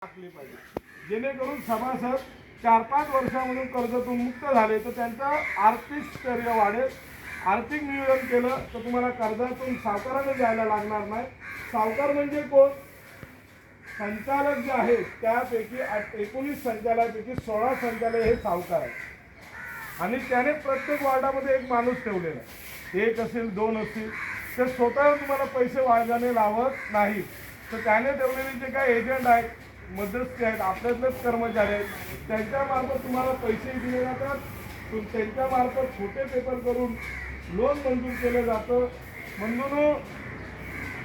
टाकली पाहिजे, जेणेकरून सभासद 4-5 वर्षामधून कर्जातून मुक्त झाले तर त्यांचा आर्थिक स्थैर्य वाढेल. आर्थिक नियोजन केलं तर तुम्हाला कर्जातून सावकाराने जायला लागणार नाही. सावकार म्हणजे कोण? संचालक जे आहेत त्यापैकी 19 संचालकांपैकी 16 संचालक हे सावकार आहेत आणि त्याने प्रत्येक वार्डामध्ये एक माणूस ठेवलेला आहे. 1 असेल 2 असतील. ते स्वतः तुम्हाला पैसे वाढवणे लावत नाही. तर त्याने ठेवलेले जे काही एजंट आहेत, मध्यस्थी आहेत, आपल्यातलेच कर्मचारी आहेत, त्यांच्यामार्फत तुम्हाला पैसे दिले जातात. त्यांच्यामार्फत छोटे पेपर करून लोन मंजूर केलं जातं. म्हणून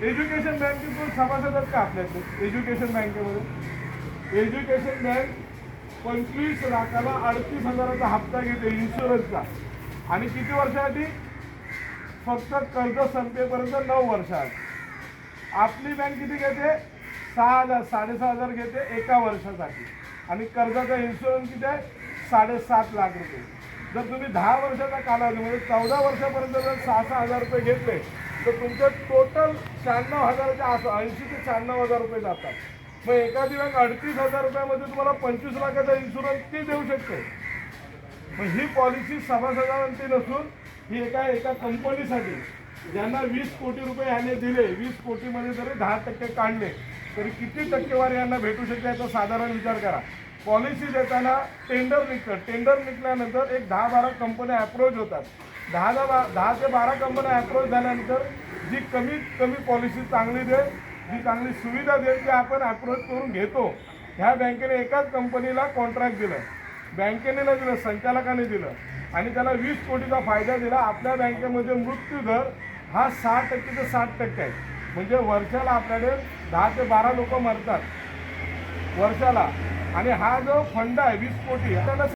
एज्युकेशन बँकेतून सभासद आहेत का आपल्याकडे? एज्युकेशन बँकेमध्ये एज्युकेशन बँक 25 लाखाला 38,000चा हप्ता घेते इन्शुरन्सचा. आणि किती वर्षासाठी? फक्त कर्ज संपेपर्यंत 9 वर्षात. आपली बँक किती घेते? 6,000 6,500 घेते एका वर्षासाठी. आणि कर्जाचा इन्शुरन्स किती आहे? 7.5 लाख रुपये. जर तुम्ही 10 वर्षाचा कालावधी म्हणजे 14 वर्षापर्यंत जर 6,000 रुपये घेतले तर तुमचं टोटल 96,000च्या 80 ते 96,000 रुपये जातात. मग एखादी बँक 38,000 रुपयामध्ये तुम्हाला 25 लाखाचा इन्शुरन्स ती देऊ शकते. मग ही पॉलिसी सभासदांची नसून ही एका कंपनीसाठी, ज्यांना 20 कोटी रुपये याने दिले, 20 कोटीमध्ये जरी 10% काढले तरी किती टक्केवारी यांना भेटू शकते याचा साधारण विचार करा. पॉलिसी देताना टेंडर निघतं. टेंडर निघल्यानंतर एक 10-12 कंपन्या अप्रोच होतात. 10 ते 12 कंपन्या अप्रोच झाल्यानंतर जी कमीत कमी पॉलिसी चांगली देईल, जी चांगली सुविधा देईल ती आपण अप्रोच करून घेतो. ह्या बँकेने एकाच कंपनीला कॉन्ट्रॅक्ट दिलं, बँकेने नाही दिलं, संचालकाने दिलं आणि त्याला 20 कोटीचा फायदा दिला. आपल्या बँकेमध्ये मृत्यूदर हा 60% ते 60% आहे. म्हणजे वर्षाला आपल्याकडे 10 ते 12 लोक मरतात वर्षाला. आणि हा जो फंड आहे 20 कोटी त्याला